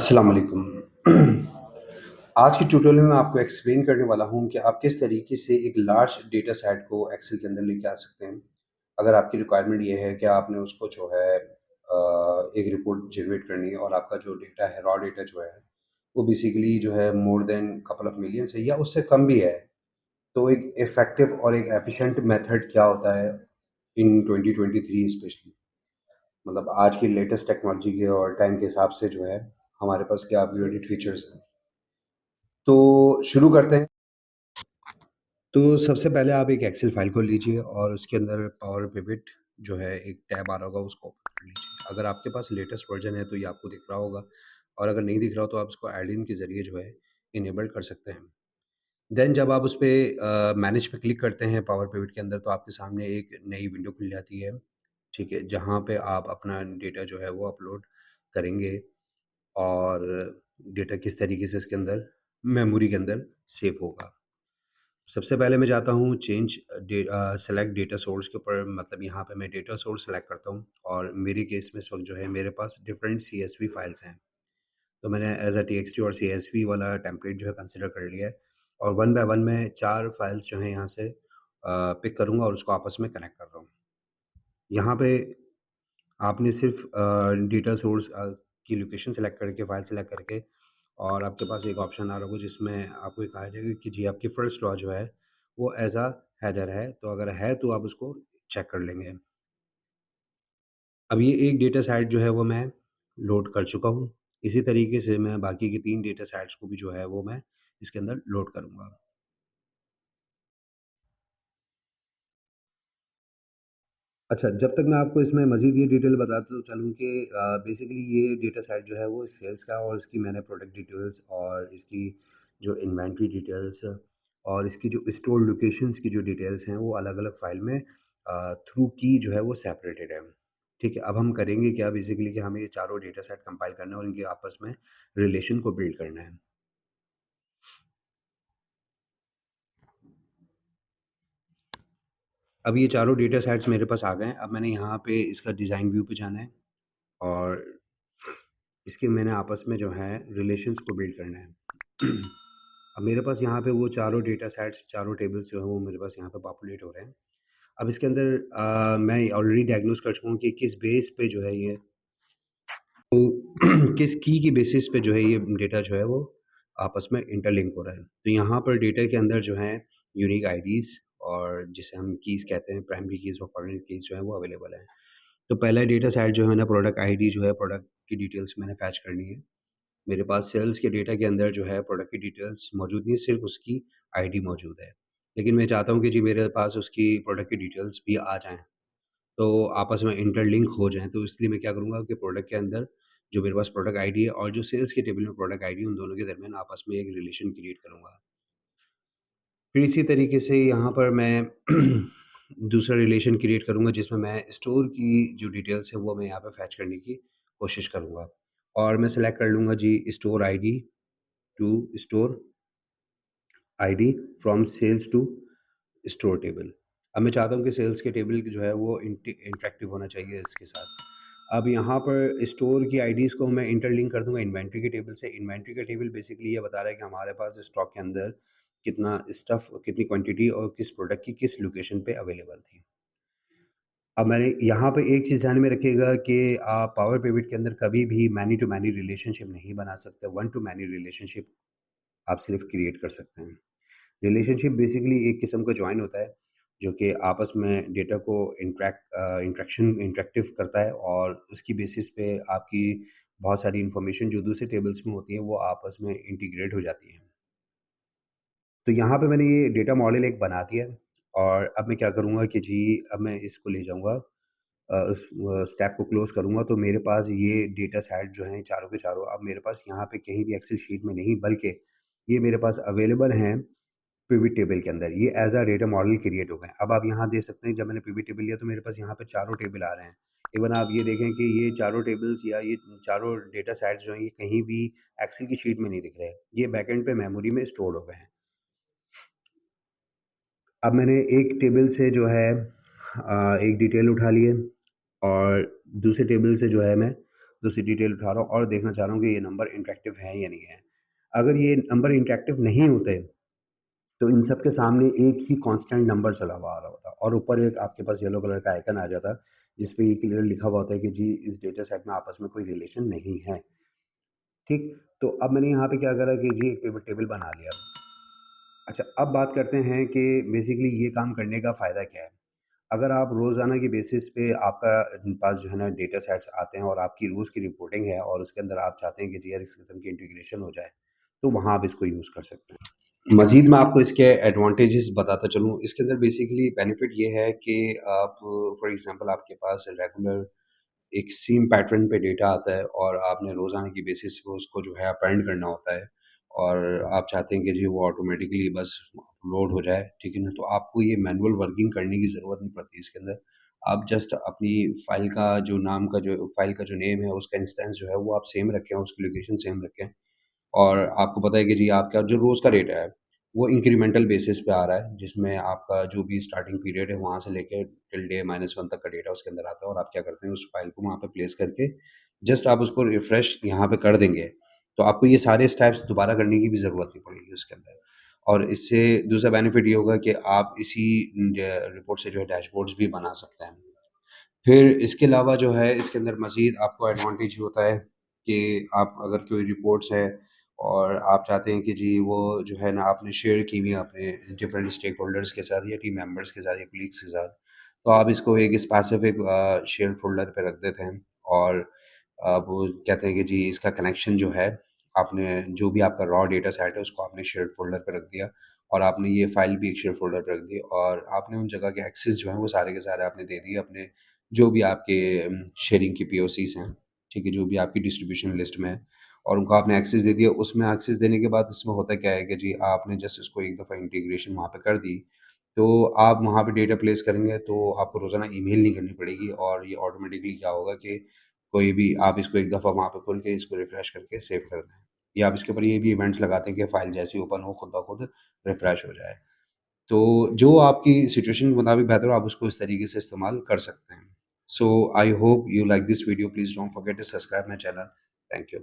अस्सलाम वालेकुम। आज की ट्यूटोरियल में मैं आपको एक्सप्लेन करने वाला हूँ कि आप किस तरीके से एक लार्ज डेटा सेट को एक्सेल के अंदर लेके आ सकते हैं। अगर आपकी रिक्वायरमेंट ये है कि आपने उसको जो है एक रिपोर्ट जनरेट करनी है और आपका जो डेटा है, रॉ डेटा जो है, वो बेसिकली जो है more than couple of millions है या उससे कम भी है। तो एक इफ़ेक्टिव और एक एफ़िशिएंट मेथड क्या होता है इन 2023 स्पेशली, मतलब आज की लेटेस्ट टेक्नोलॉजी के और टाइम के हिसाब से जो है, हमारे पास क्या अपग्रेडेड फीचर्स हैं। तो शुरू करते हैं। तो सबसे पहले आप एक एक्सेल फाइल खोल लीजिए और उसके अंदर पावर पिवट जो है एक टैब आ रहा होगा, उसको ओपन कर लीजिए। अगर आपके पास लेटेस्ट वर्जन है तो ये आपको दिख रहा होगा, और अगर नहीं दिख रहा हो तो आप इसको ऐड इन के ज़रिए जो है इनेबल कर सकते हैं। देन जब आप उस पे मैनेज पे क्लिक करते हैं पावर पिवट के अंदर, तो आपके सामने एक नई विंडो खुल जाती है, ठीक है? जहाँ पे आप अपना डेटा जो है वो अपलोड करेंगे और डेटा किस तरीके से इसके अंदर मेमोरी के अंदर सेव होगा। सबसे पहले मैं जाता हूँ चेंज सेलेक्ट डेटा सोर्स के ऊपर, मतलब यहाँ पे मैं डेटा सोर्स सेलेक्ट करता हूँ और मेरे केस में इस वक्त जो है मेरे पास डिफरेंट सीएसवी फाइल्स हैं। तो मैंने एज अ टीएक्सटी और सीएसवी वाला टेम्पलेट जो है कंसिडर कर लिया है, और वन बाय वन मैं 4 फाइल्स जो हैं यहाँ से पिक करूँगा और उसको आपस में कनेक्ट कर रहा हूँ। यहाँ पे आपने सिर्फ डेटा सोर्स की लोकेशन सेलेक्ट करके, फाइल सेलेक्ट करके, और आपके पास एक ऑप्शन आ रहा होगा जिसमें आपको ये कहा जाएगा कि जी आपकी फर्स्ट रॉ जो है वो एज अ हेडर है, तो अगर है तो आप उसको चेक कर लेंगे। अब ये एक डेटा सेट जो है वो मैं लोड कर चुका हूँ। इसी तरीके से मैं बाकी के 3 डेटा सेट्स को भी जो है वो मैं इसके अंदर लोड करूँगा। अच्छा, जब तक मैं आपको इसमें मज़ीद ये डिटेल बताता तो चलूँ कि बेसिकली ये डेटा सेट जो है वो सेल्स का, और इसकी मैंने प्रोडक्ट डिटेल्स और इसकी जो इन्वेंटरी डिटेल्स और इसकी जो स्टोर लोकेशंस की जो डिटेल्स हैं वो अलग-अलग फ़ाइल में थ्रू की जो है वो सेपरेटेड है। ठीक है, अब हम करेंगे क्या बेसिकली कि हमें ये चारों डेटा सेट कंपाइल करना है और इनके आपस में रिलेशन को बिल्ड करना है। अब ये चारों डेटा सेट्स मेरे पास आ गए हैं। अब मैंने यहाँ पे इसका डिज़ाइन व्यू पे जाना है और इसके मैंने आपस में जो है रिलेशंस को बिल्ड करना है। अब मेरे पास यहाँ पे वो चारों डेटा सेट्स, चारों टेबल्स जो हैं वो मेरे पास यहाँ पे पॉपुलेट हो रहे हैं। अब इसके अंदर मैं ऑलरेडी डायग्नोस कर चुका हूँ कि किस बेस पे जो है ये, तो किस की बेसिस पे जो है ये डेटा जो है वो आपस में इंटरलिंक हो रहा है। तो यहाँ पर डेटा के अंदर जो है यूनिक आईडीज़ और जिसे हम कीज़ कहते हैं, प्राइमरी कीज़ और फॉरेन कीज़ जो है वो अवेलेबल है। तो पहला डेटा सेट जो है ना, प्रोडक्ट आईडी जो है, प्रोडक्ट की डिटेल्स मैंने फैच करनी है। मेरे पास सेल्स के डेटा के अंदर जो है प्रोडक्ट की डिटेल्स मौजूद नहीं है, सिर्फ़ उसकी आईडी मौजूद है। लेकिन मैं चाहता हूँ कि जी मेरे पास उसकी प्रोडक्ट की डिटेल्स भी आ जाएँ, तो आपस में इंटरलिंक हो जाएँ। तो इसलिए मैं क्या करूँगा कि प्रोडक्ट के अंदर जो मेरे पास प्रोडक्ट आईडी है और जो सेल्स के टेबल में प्रोडक्ट आईडी है, उन दोनों के दरमियान आपस में एक रिलेशन क्रिएट करूँगा। फिर इसी तरीके से यहाँ पर मैं दूसरा रिलेशन क्रिएट करूँगा जिसमें मैं स्टोर की जो डिटेल्स है वो मैं यहाँ पे फैच करने की कोशिश करूँगा, और मैं सेलेक्ट कर लूँगा जी store ID to store ID from sales to store table. अब मैं चाहता हूँ कि सेल्स के टेबल जो है वो इंटरैक्टिव होना चाहिए इसके साथ। अब यहाँ पर स्टोर की आईडीज़ को मैं इंटरलिंक कर दूँगा इन्वेंटरी के टेबल से। इन्वेंटरी का टेबल बेसिकली ये बता रहा है कि हमारे पास स्टॉक के अंदर कितना स्टफ़, कितनी क्वांटिटी और किस प्रोडक्ट की किस लोकेशन पे अवेलेबल थी। अब मैंने यहाँ पे एक चीज़ ध्यान में रखिएगा कि आप पावर पिवट के अंदर कभी भी मैनी टू मैनी रिलेशनशिप नहीं बना सकते, वन टू मैनी रिलेशनशिप आप सिर्फ़ क्रिएट कर सकते हैं। रिलेशनशिप बेसिकली एक किस्म का जॉइन होता है, जो कि आपस में डेटा को इंटरैक्टिव करता है, और उसकी बेसिस पे आपकी बहुत सारी इन्फॉर्मेशन जो दूसरे टेबल्स में होती है वो आपस में इंटीग्रेट हो जाती है। तो यहाँ पे मैंने ये डेटा मॉडल एक बना दिया है, और अब मैं क्या करूँगा कि जी अब मैं इसको ले जाऊँगा, उस स्टैक को क्लोज़ करूँगा, तो मेरे पास ये डेटा सेट जो हैं चारों के चारों अब मेरे पास यहाँ पे कहीं भी एक्सेल शीट में नहीं, बल्कि ये मेरे पास अवेलेबल हैं पिवट टेबल के अंदर। ये as a data model create हो गए। अब आप यहाँ देख सकते हैं, जब मैंने पिवट टेबल लिया तो मेरे पास यहाँ पे चारों टेबल आ रहे हैं। इवन आप ये देखें कि ये चारों टेबल्स या ये चारों डेटा सेट्स जो हैं ये कहीं भी एक्सेल की शीट में नहीं दिख रहे हैं। ये बैकएंड पे मेमोरी में स्टोर हो गए हैं। अब मैंने एक टेबल से जो है एक डिटेल उठा ली है, और दूसरे टेबल से जो है मैं दूसरी डिटेल उठा रहा हूँ और देखना चाह रहा हूँ कि ये नंबर इंटरेक्टिव है या नहीं है। अगर ये नंबर इंटरेक्टिव नहीं होते, तो इन सब के सामने एक ही कांस्टेंट नंबर चला हुआ आ रहा होता और ऊपर एक आपके पास येलो कलर का आइकन आ जाता, जिस पे ये क्लियर लिखा हुआ होता है कि जी इस डेटा सेट में आपस में कोई रिलेशन नहीं है। ठीक? तो अब मैंने यहाँ पे क्या करा कि जी एक पिवट टेबल बना लिया। अच्छा, अब बात करते हैं कि बेसिकली ये काम करने का फ़ायदा क्या है? अगर आप रोज़ाना की बेसिस पे आपका पास जो है ना डेटा सेट्स आते हैं और आपकी रोज़ की रिपोर्टिंग है और उसके अंदर आप चाहते हैं कि जी यार इस किस्म की इंटीग्रेशन हो जाए, तो वहाँ आप इसको यूज़ कर सकते हैं। मज़ीद मैं आपको इसके एडवांटेजेस बताता चलूँ, इसके अंदर बेसिकली बेनिफिट ये है कि आप फॉर एग्ज़ाम्पल आपके पास रेगुलर एक सेम पैटर्न पे डेटा आता है और आपने रोज़ाना की बेसिस पे उसको जो है अपेंड करना होता है और आप चाहते हैं कि जी वो ऑटोमेटिकली बस अपलोड हो जाए, ठीक है ना? तो आपको ये मैनुअल वर्किंग करने की ज़रूरत नहीं पड़ती इसके अंदर। आप जस्ट अपनी फ़ाइल का जो नेम है उसका इंस्टेंस जो है वो आप सेम रखें, उसकी लोकेशन सेम रखें और आपको पता है कि जी आपका जो रोज़ का डेटा है, वो इंक्रीमेंटल बेसिस पे आ रहा है, जिसमें आपका जो भी स्टार्टिंग पीरियड है, वहाँ से लेके टिल डे -1 तक का डेटा उसके अंदर आता है और आप क्या करते हैं, उस फ़ाइल को वहाँ पे प्लेस करके जस्ट आप उसको रिफ्रेश यहाँ पे कर देंगे, तो आपको ये सारे स्टेप्स दोबारा करने की भी ज़रूरत नहीं पड़ेगी उसके अंदर। और इससे दूसरा बेनिफिट ये होगा कि आप इसी रिपोर्ट से जो है डैशबोर्ड्स भी बना सकते हैं। फिर इसके अलावा जो है इसके अंदर मज़ीद आपको एडवांटेज ये होता है कि आप अगर कोई रिपोर्ट्स है और आप चाहते हैं कि जी वो जो है ना आपने शेयर की हुई है अपने डिफरेंट स्टेक होल्डर्स के साथ या टीम मेंबर्स के साथ या कलीग्स के साथ, तो आप इसको एक स्पेसिफिक शेयर फ़ोल्डर पे रख देते हैं और वो कहते हैं कि जी इसका कनेक्शन जो है आपने जो भी आपका रॉ डेटा सेट है उसको आपने शेयर्ड फ़ोल्डर पे रख दिया और आपने ये फ़ाइल भी एक शेयर फ़ोल्डर पे रख दी और आपने उन जगह के एक्सेस जो हैं वो सारे के सारे आपने दे दिए अपने जो भी आपके शेयरिंग की पीओसीज़ हैं, ठीक है? जो भी आपकी डिस्ट्रीब्यूशन लिस्ट में है और उनको आपने एक्सेस दे दिया। उसमें एक्सेस देने के बाद इसमें होता क्या है कि जी आपने जस्ट इसको एक दफ़ा इंटीग्रेशन वहाँ पे कर दी, तो आप वहाँ पे डेटा प्लेस करेंगे तो आपको रोज़ाना ईमेल नहीं करनी पड़ेगी और ये ऑटोमेटिकली क्या होगा कि कोई भी आप इसको एक दफ़ा वहाँ पे खोल के इसको रिफ्रेश करके सेव कर दें। या आप इसके ऊपर ये भी इवेंट्स लगाते हैं कि फ़ाइल जैसे ही ओपन हो खुद ब खुद रिफ्रेश हो जाए। तो जो आपकी सिचुएशन के मुताबिक बेहतर हो आप उसको इस तरीके से इस्तेमाल कर सकते हैं। So I hope you like this video please don't forget to subscribe my channel. Thank you.